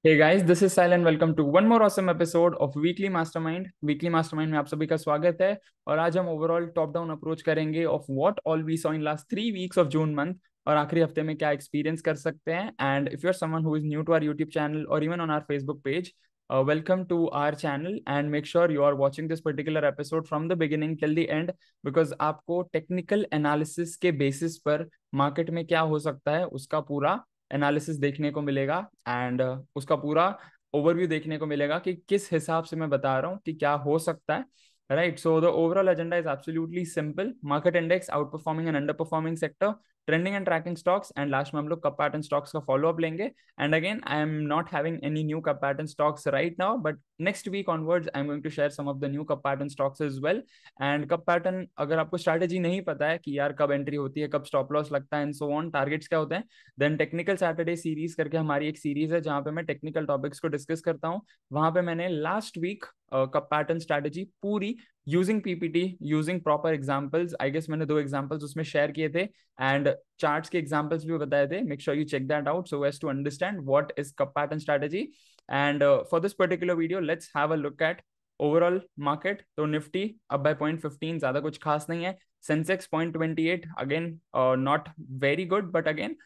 Hey guys, this is Sal and welcome to one more awesome episode of Weekly Mastermind. Weekly Mastermind में आप सभी का स्वागत है। और आज हम ओवरऑल टॉप डाउन अप्रोच करेंगे of what all we saw in last 3 weeks of June month, और आखिरी हफ्ते में क्या एक्सपीरियंस कर सकते हैं। And if you are someone who is new to our YouTube channel और even on our Facebook page, welcome to our channel and make sure you are watching this particular episode from the beginning till the end, because आपको technical analysis के basis पर market में क्या हो सकता है उसका पूरा एनालिसिस देखने को मिलेगा। एंड उसका पूरा ओवरव्यू देखने को मिलेगा कि किस हिसाब से मैं बता रहा हूँ कि क्या हो सकता है। Right, so the overall agenda is absolutely simple: market index, outperforming and underperforming sector, trending and tracking stocks, and last में हम लोग कप पैटर्न स्टॉक्स का फॉलो अप लेंगे। And again, I am not having any new cup pattern stocks right now, but next week onwards I am going to share some of the new cup pattern stocks as well. And cup pattern, अगर आपको strategy नहीं पता है कि यार कब entry होती है, कब स्टॉप लॉस लगता है एंड सो ऑन, टारगेट्स क्या होते हैं, देन टेक्निकल सैटरडे सीरीज करके हमारी एक सीरीज है जहां पे मैं टेक्निकल टॉपिक्स को डिस्कस करता हूँ। वहां पे मैंने last week cup pattern strategy पूरी using PPT, using proper examples, I guess मैंने 2 एग्जांपल्स उसमें शेयर किए थे एंड चार्ट्स के एग्जांपल्स भी बताए थे। Make sure you check that out so as to understand what is cup pattern strategy. And for this particular video let's have a look at overall market. तो Nifty up by 0.15, ज्यादा कुछ खास नहीं है। Sensex 0.28, again not very good but again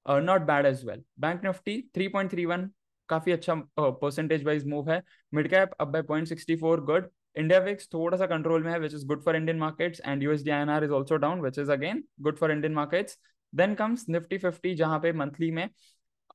not bad as well. Bank Nifty 3.31, काफी अच्छा percentage wise move है। Mid cap up by 0.64, good. India Vicks थोड़ा सा कंट्रोल में है, which is good for Indian markets, and USD INR is also down, which is again good for Indian markets. Then comes Nifty 50, जहां पे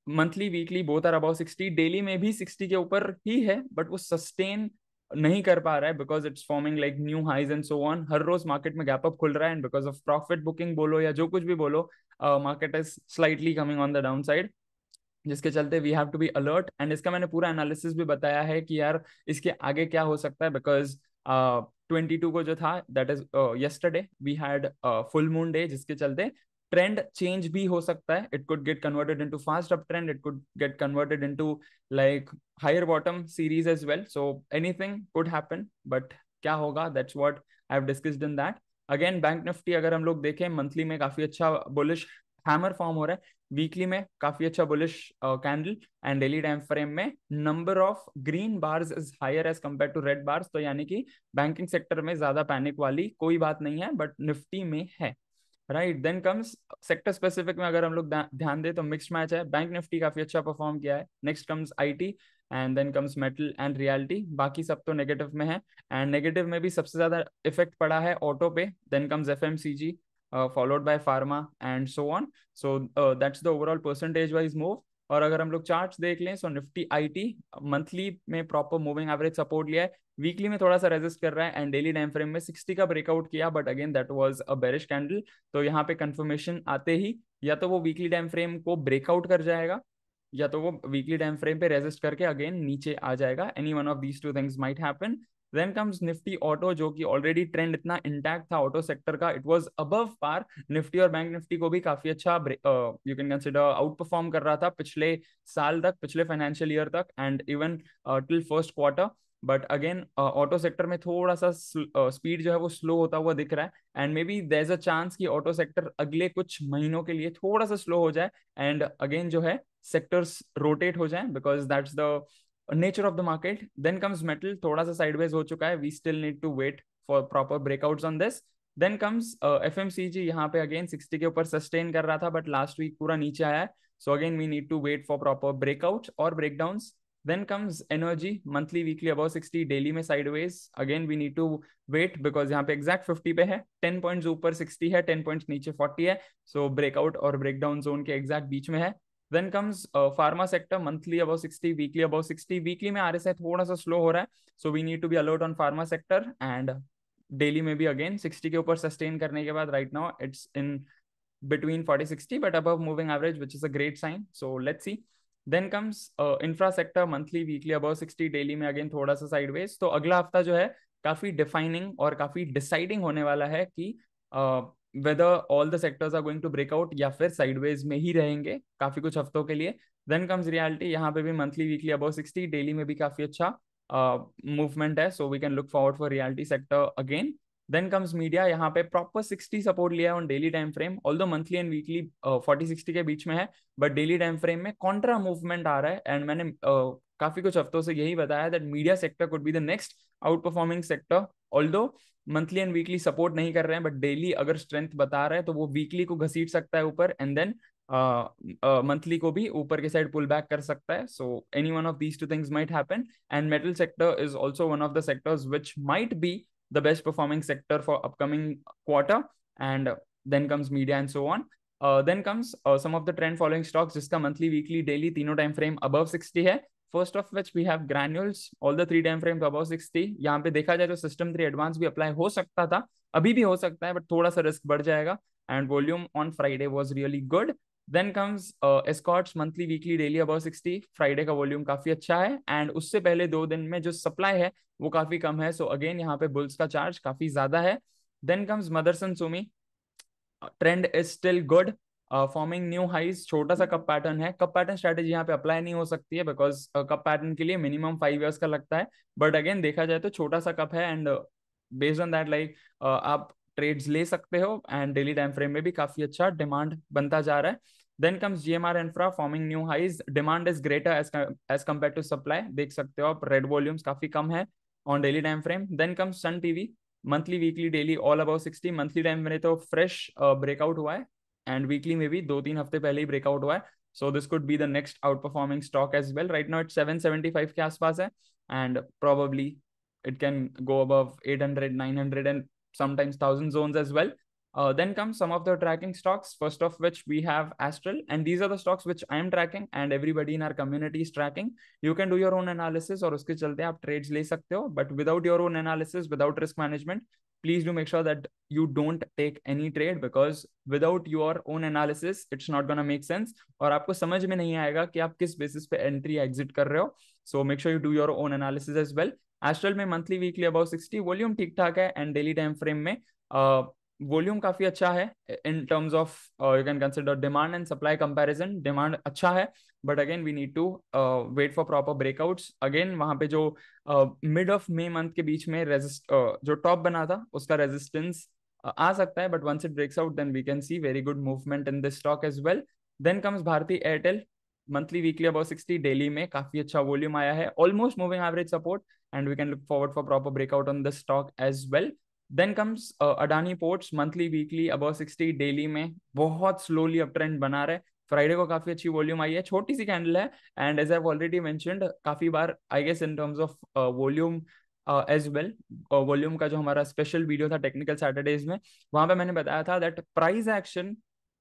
monthly weekly both are about 60, daily में भी 60 के ऊपर ही है, बट वो सस्टेन नहीं कर पा रहा है because it's forming like new highs and so on. हर रोज मार्केट में गैप अप खुल रहा है and because of profit booking बोलो या जो कुछ भी बोलो, market is slightly coming on the down side, जिसके चलते we have to be alert. And इसका मैंने पूरा एनालिसिस भी बताया है कि यार इसके आगे क्या हो सकता है, बिकॉज 22 को जो था, that is yesterday we had full moon day, जिसके चलते ट्रेंड चेंज भी हो सकता है। It could get converted into fast up trend, it could get converted into like higher bottom series as well, so anything could happen, but क्या होगा that's what I have discussed in that. Again bank Nifty अगर हम लोग देखें, monthly में काफी अच्छा bullish hammer form हो रहा है, वीकली में काफी अच्छा bullish candle, and daily time frame में number of green bars is higher as compare to red bars. तो यानी कि बैंकिंग सेक्टर में ज्यादा पैनिक वाली कोई बात नहीं है, बट निफ्टी में है। Right, then comes sector specific में अगर हम लोग ध्यान दें तो मिक्स्ड मैच है। बैंक निफ्टी काफी अच्छा परफॉर्म किया है, next comes IT, and then comes metal and reality, बाकी सब तो नेगेटिव में है। एंड नेगेटिव में भी सबसे ज्यादा इफेक्ट पड़ा है ऑटो पे, then comes FMCG, followed by pharma and so on. So that's the overall percentage wise move. और अगर हम लोग चार्ट्स देख लें, सो निफ्टी आईटी मंथली में प्रॉपर मूविंग एवरेज सपोर्ट लिया है, वीकली में थोड़ा सा रेजिस्ट कर रहा है, एंड डेली टाइम फ्रेम में 60 का ब्रेकआउट किया, but again that was a bearish candle. तो यहाँ पे कंफर्मेशन आते ही या तो वो वीकली टाइम फ्रेम को ब्रेकआउट कर जाएगा, या तो वो वीकली टाइम फ्रेम पे रेजिस्ट करके अगेन नीचे आ जाएगा। Any one of these two things might happen. Then comes Nifty auto, जो कि ऑलरेडी ट्रेंड इतना इंटैक्ट था ऑटो सेक्टर का, it was above par. Nifty और बैंक निफ्टी को भी काफी अच्छा you can consider out perform कर रहा था पिछले साल तक, पिछले फाइनेंशियल ईयर तक, and even till first quarter. But again auto sector में थोड़ा सा स्पीड जो है वो स्लो होता हुआ दिख रहा है, and maybe there is a chance कि ऑटो सेक्टर अगले कुछ महीनों के लिए थोड़ा सा स्लो हो जाए, एंड अगेन जो है सेक्टर्स रोटेट हो जाए, because that's the nature of the market. Then comes metal, थोड़ा सा साइडवेज हो चुका है, we still need to wait for proper breakouts on this. Then comes FMCG, यहाँ पे अगेन 60 के ऊपर सस्टेन कर रहा था, बट लास्ट वीक पूरा नीचे आया है, so again we need to wait for proper breakout और breakdowns. Then comes energy, monthly weekly about 60, daily में sideways, again we need to wait, because यहाँ पे एग्जैक्ट 50 पे है, 10 पॉइंट्स ऊपर 60 है, 10 पॉइंट्स नीचे 40 है, सो ब्रेकआउट और ब्रेकडाउन जोन के एग्जैक्ट बीच में है। Then comes pharma sector, monthly about 60, weekly about 60, weekly में आरएसआई थोड़ा सा स्लो हो रहा है, so we need to be alert on pharma sector. And daily में भी अगेन 60 के ऊपर सस्टेन करने के बाद right now it's in between 40-60 but above moving average, which is a great sign, so let's see. Then comes infra sector, monthly weekly above 60, daily में again थोड़ा सा sideways। तो अगला हफ्ता जो है काफी डिफाइनिंग और काफी डिसाइडिंग होने वाला है कि whether all the sectors are going to break out या फिर sideways में ही रहेंगे काफी कुछ हफ्तों के लिए। Then comes reality, यहाँ पे भी monthly weekly above 60, डेली में भी काफी अच्छा मूवमेंट है, so we can look forward for reality sector again। Then comes media, यहाँ पे प्रॉपर 60 सपोर्ट लिया है on daily time frame, although monthly and weekly 40-60 के बीच में है, बट डेली टाइम फ्रेम में कॉन्ट्रा मूवमेंट आ रहा है। एंड मैंने काफी कुछ हफ्तों से यही बताया that media sector could be the next out performing sector, although monthly and weekly support नहीं कर रहे हैं, बट डेली अगर स्ट्रेंथ बता रहा है तो वो वीकली को घसीट सकता है ऊपर, एंड देन मंथली को भी ऊपर के साइड पुल बैक कर सकता है। So any one of these two things might happen, and metal sector is also one of the sectors which might be the best performing sector for upcoming quarter, and then comes media and so on. Then comes some of the trend following stocks जिसका monthly, weekly, daily तीनों time frame above 60 है. First of which we have Granules, all the 3 time frames above 60. यहाँ पे देखा जाए तो System 3 Advance भी apply हो सकता था, अभी भी हो सकता है, but थोड़ा सा risk बढ़ जाएगा. And volume on Friday was really good. Then comes Escorts, monthly, weekly, daily above 60. Friday का वॉल्यूम काफी अच्छा है, एंड उससे पहले 2 दिन में जो सप्लाई है वो काफी कम है, सो अगेन यहाँ पे बुल्स का चार्ज काफी ज्यादा है. Then comes Motherson Sumi, trend is still good, forming new highs, छोटा सा कप पैटर्न है. कप पैटर्न स्ट्रेटेजी यहाँ पे अप्लाई नहीं हो सकती है बिकॉज कप पैटर्न के लिए मिनिमम 5 years का लगता है, बट अगेन देखा जाए तो छोटा सा कप है, and based on that like आप ट्रेड्स ले सकते हो, एंड डेली टाइम फ्रेम में भी काफी अच्छा डिमांड बनता जा रहा है. Then comes GMR Infra, forming new highs, demand is greater as compare to supply, देख सकते हो आप रेड वॉल्यूम्स काफी कम है on daily time frame. Then comes Sun TV, monthly, weekly, daily all about 60. Monthly time में तो फ्रेश ब्रेकआउट हुआ है, एंड वीकली में भी 2-3 हफ्ते पहले ही ब्रेकआउट हुआ है, so this could be the next outperforming stock as well. Right now it 775 के आसपास है, and probably it can go above 800, 900 and sometimes 1000 zones as well. Then comes some of the tracking stocks, first of which we have Astral, and these are the stocks which I am tracking and everybody in our community is tracking. You can do your own analysis और उसके चलते आप trades ले सकते हो, but without your own analysis, without risk management, please do make sure that you don't take any trade, because without your own analysis it's not gonna make sense, और आपको समझ में नहीं आएगा कि आप किस बेसिस पे एंट्री एग्जिट कर रहे हो. So make sure you do your own analysis as well. Astral में मंथली, वीकली अबाउट 60, वॉल्यूम ठीक ठाक है, एंड डेली टाइम फ्रेम में वॉल्यूम काफी अच्छा है. In terms of you can consider demand and supply comparison, demand अच्छा है, but again we need to wait for proper breakouts. Again वहां पे जो मिड ऑफ मे मंथ के बीच में जो टॉप बना था उसका रेजिस्टेंस आ सकता है, but once it breaks out then we can see very good movement in this stock as well. Then comes Bharti Airtel, monthly, weekly about 60, daily में काफी अच्छा वॉल्यूम आया है, almost moving average support, and we can look forward for proper breakout on this stock as well. Then comes Adani Ports, monthly, weekly above 60, daily में बहुत slowly uptrend बना रहे. Friday को काफी अच्छी वॉल्यूम आई है, छोटी सी कैंडल है, and as I already mentioned काफी बार I guess in terms of volume as well, volume का जो हमारा स्पेशल वीडियो था टेक्निकल सैटरडेज में, वहां पे मैंने बताया था दैट प्राइस एक्शन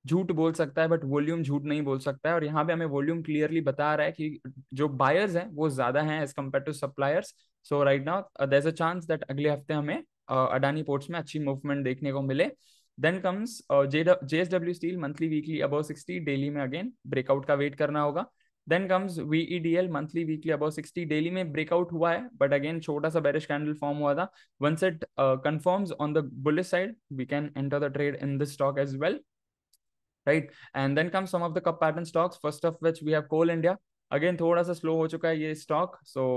झूठ बोल सकता है बट वॉल्यूम झूठ नहीं बोल सकता है, और यहाँ पे हमें वॉल्यूम क्लियरली बता रहा है कि जो बायर्स हैं वो ज्यादा हैं as compare to suppliers. So right now there is a chance that अगले हफ्ते हमें अडानी पोर्ट्स में अच्छी मूवमेंट देखने को मिले. Then comes JSW steel, monthly, weekly above 60, daily में अगेन ब्रेकआउट का वेट करना होगा. Then comes VEDL, monthly, weekly above 60, daily में ब्रेकआउट हुआ है, बट अगेन छोटा सा बेरिश कैंडल फॉर्म हुआ था. Once it confirms on the bullish side we can enter the trade in this stock as well. Right, and then comes some of the cup pattern stocks, first of which we have Coal India. Again थोड़ा सा slow हो चुका है ये stock, so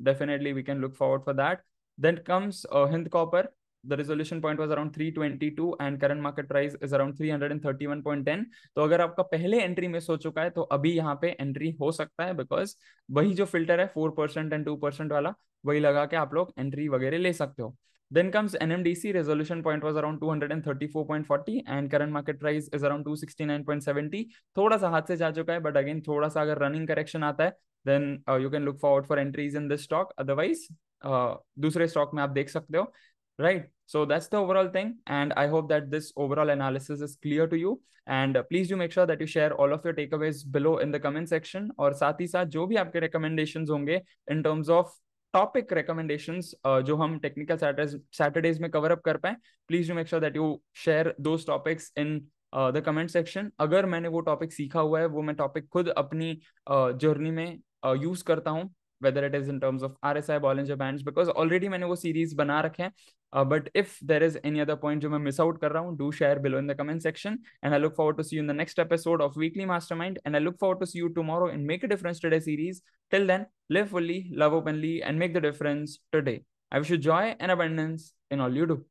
definitely we can look forward for that. Then comes Hind Copper, the resolution point was around 322 and current market price is around 331.10. तो अगर आपका पहले एंट्री मिस हो चुका है तो अभी यहाँ पे एंट्री हो सकता है, बिकॉज वही जो फिल्टर है 4% एंड 2% वाला, वही लगा के आप लोग एंट्री वगैरह ले सकते हो. Then comes NMDC, resolution point was around 234.40 and current market price is around 269.70. थोड़ा सा हाथ से जा चुका है, but again थोड़ा सा अगर running correction आता है then you can look forward for entries in this stock. Otherwise दूसरे stock में आप देख सकते हो. Right, so that's the overall thing, and I hope that this overall analysis is clear to you, and please do make sure that you share all of your takeaways below in the comment section. और साथ ही साथ जो भी आपके recommendations होंगे in terms of topic recommendations जो हम technical Saturdays में कवर अप कर पाए, please do make sure that you share those topics in the comment section. अगर मैंने वो टॉपिक सीखा हुआ है, वो मैं टॉपिक खुद अपनी जर्नी में यूज करता हूँ, whether it is in terms of RSI, Bollinger Bands, because already मैंने वो सीरीज बना रखे हैं. But if there is any other point जो मैं मिस आउट कर रहा हूँ, do share below in the comment section, and I look forward to see you in the next episode of Weekly Mastermind, and I look forward to see you tomorrow in Make a Difference Today series. Till then, live fully, love openly, and make the difference today. I wish you joy and abundance in all you do.